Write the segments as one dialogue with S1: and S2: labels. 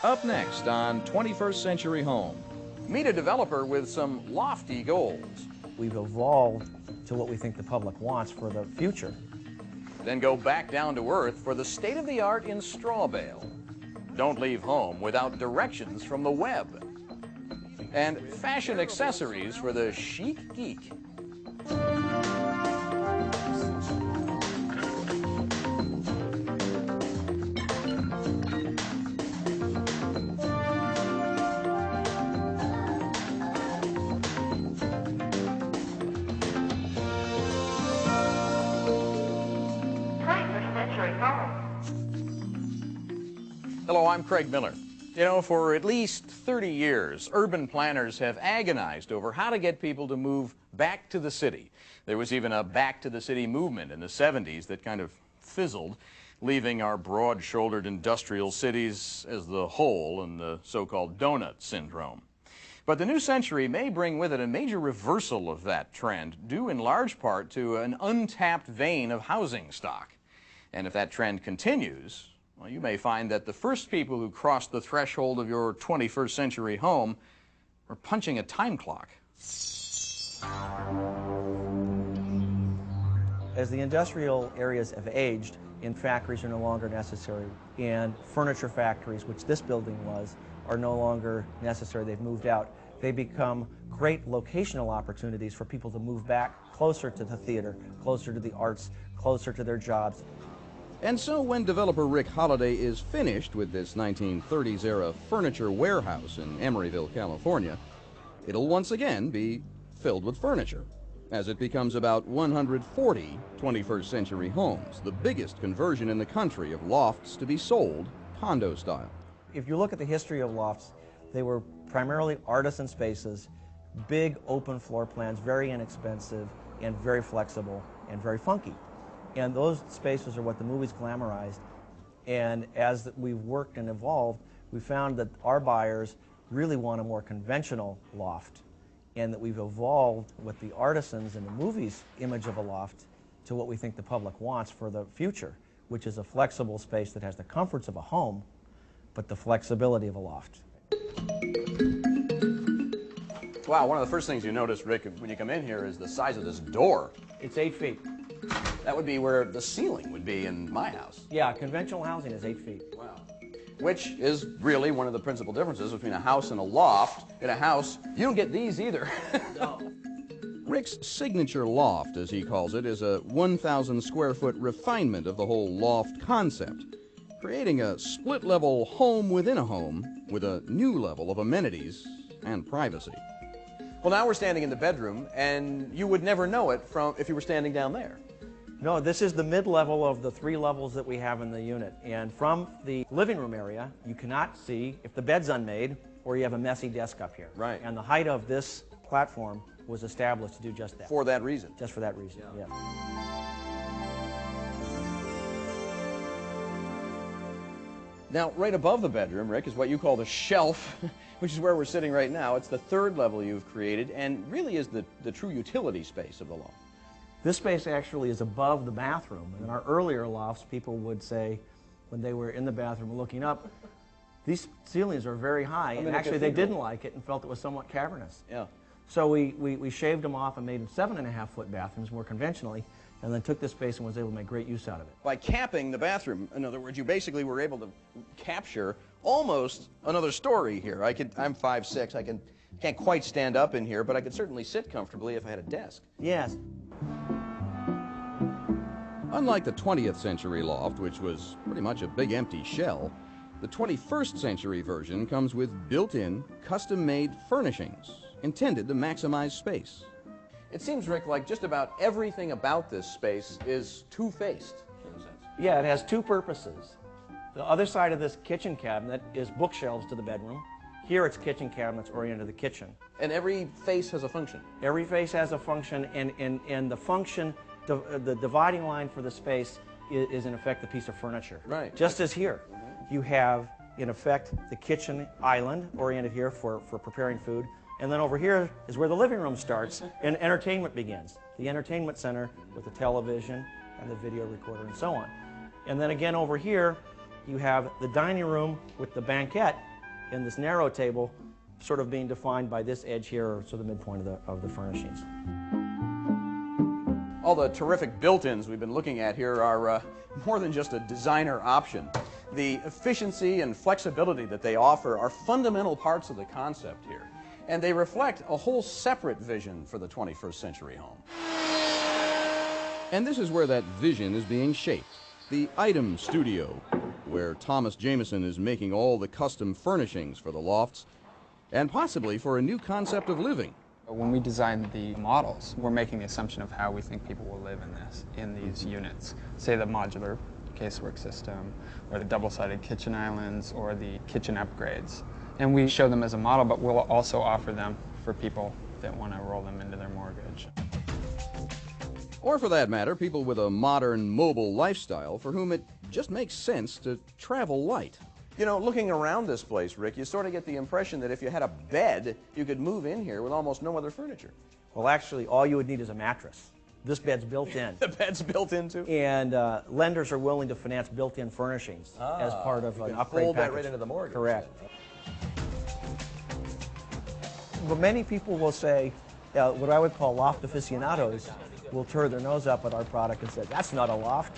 S1: Up next on 21st Century Home, meet a developer with some lofty goals.
S2: We've evolved to what we think the public wants for the future.
S1: Then go back down to earth for the state-of-the-art in straw bale. Don't leave home without directions from the web. And fashion accessories for the chic geek. Hello, I'm Craig Miller. You know, for at least 30 years, urban planners have agonized over how to get people to move back to the city. There was even a back to the city movement in the 70s that kind of fizzled, leaving our broad-shouldered industrial cities as the hole in the so-called donut syndrome. But the new century may bring with it a major reversal of that trend, due in large part to an untapped vein of housing stock. And if that trend continues, well, you may find that the first people who crossed the threshold of your 21st century home were punching a time clock.
S2: As the industrial areas have aged, and factories are no longer necessary, and furniture factories, which this building was, are no longer necessary, they've moved out, they become great locational opportunities for people to move back closer to the theater, closer to the arts, closer to their jobs.
S1: And so when developer Rick Holliday is finished with this 1930s-era furniture warehouse in Emeryville, California, it'll once again be filled with furniture, as it becomes about 140 21st century homes, the biggest conversion in the country of lofts to be sold condo style.
S2: If you look at the history of lofts, they were primarily artisan spaces, big open floor plans, very inexpensive and very flexible and very funky. And those spaces are what the movies glamorized. And as we've worked and evolved, we found that our buyers really want a more conventional loft, and that we've evolved with the artisans in the movies' image of a loft to what we think the public wants for the future, which is a flexible space that has the comforts of a home, but the flexibility of a loft.
S1: Wow, one of the first things you notice, Rick, when you come in here is the size of this door.
S2: It's 8 feet.
S1: That would be where the ceiling would be in my house.
S2: Yeah, conventional housing is 8 feet.
S1: Wow. Which is really one of the principal differences between a house and a loft. In a house, you don't get these either.
S2: No.
S1: Rick's signature loft, as he calls it, is a 1,000 square foot refinement of the whole loft concept, creating a split-level home within a home with a new level of amenities and privacy. Well, now we're standing in the bedroom, and you would never know it from if you were standing down there.
S2: No, this is the mid-level of the 3 levels that we have in the unit. And from the living room area, you cannot see if the bed's unmade or you have a messy desk up here.
S1: Right.
S2: And the height of this platform was established to do just that.
S1: For that reason.
S2: Just for that reason, yeah.
S1: Now, right above the bedroom, Rick, is what you call the shelf, which is where we're sitting right now. It's the 3rd level you've created and really is the true utility space of the loft.
S2: This space actually is above the bathroom. In our earlier lofts, people would say, when they were in the bathroom looking up, these ceilings are very high, and actually they didn't like it and felt it was somewhat cavernous.
S1: Yeah.
S2: So we shaved them off and made them 7.5-foot bathrooms more conventionally, and then took this space and was able to make great use out of it.
S1: By capping the bathroom, in other words, you basically were able to capture almost another story here. I'm 5'6", I can't quite stand up in here, but I could certainly sit comfortably if I had a desk.
S2: Yes.
S1: Unlike the 20th century loft, which was pretty much a big empty shell, the 21st century version comes with built-in, custom-made furnishings intended to maximize space. It seems, Rick, like just about everything about this space is two-faced, in a sense.
S2: Yeah, it has 2 purposes. The other side of this kitchen cabinet is bookshelves to the bedroom. Here it's kitchen cabinets oriented to the kitchen.
S1: And every face has a function.
S2: Every face has a function, and the function, the dividing line for the space is in effect a piece of furniture.
S1: Right.
S2: Just as here. You have, in effect, the kitchen island oriented here for preparing food. And then over here is where the living room starts and entertainment begins. The entertainment center with the television and the video recorder and so on. And then again over here you have the dining room with the banquette and this narrow table sort of being defined by this edge here, or sort of the midpoint of the furnishings.
S1: All the terrific built-ins we've been looking at here are more than just a designer option. The efficiency and flexibility that they offer are fundamental parts of the concept here, and they reflect a whole separate vision for the 21st century home. And this is where that vision is being shaped. The item studio, where Thomas Jameson is making all the custom furnishings for the lofts, and possibly for a new concept of living.
S3: When we design the models, we're making the assumption of how we think people will live in these units. Say the modular casework system, or the double-sided kitchen islands, or the kitchen upgrades. And we show them as a model, but we'll also offer them for people that want to roll them into their mortgage.
S1: Or for that matter, people with a modern, mobile lifestyle for whom it just makes sense to travel light. You know, looking around this place, Rick, you sort of get the impression that if you had a bed, you could move in here with almost no other furniture.
S2: Well, actually, all you would need is a mattress. This bed's built in.
S1: The bed's built in too?
S2: And lenders are willing to finance built-in furnishings as part of an upgrade
S1: fold
S2: package.
S1: that right into the mortgage.
S2: Correct. But many people will say, what I would call loft aficionados, will turn their nose up at our product and say, that's not a loft,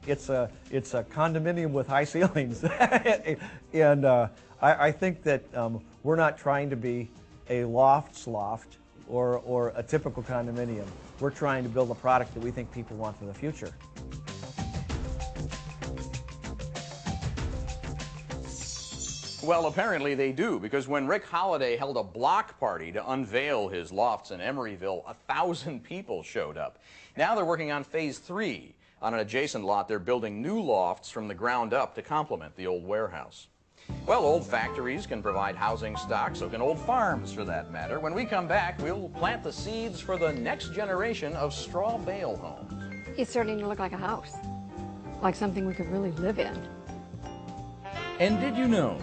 S2: it's a condominium with high ceilings. And I think that we're not trying to be a loft's loft or a typical condominium. We're trying to build a product that we think people want for the future.
S1: Well, apparently they do, because when Rick Holliday held a block party to unveil his lofts in Emeryville, 1,000 people showed up. Now they're working on phase 3. On an adjacent lot, they're building new lofts from the ground up to complement the old warehouse. Well, old factories can provide housing stock, so can old farms for that matter. When we come back, we'll plant the seeds for the next generation of straw bale homes.
S4: It's starting to look like a house, like something we could really live in.
S1: And did you know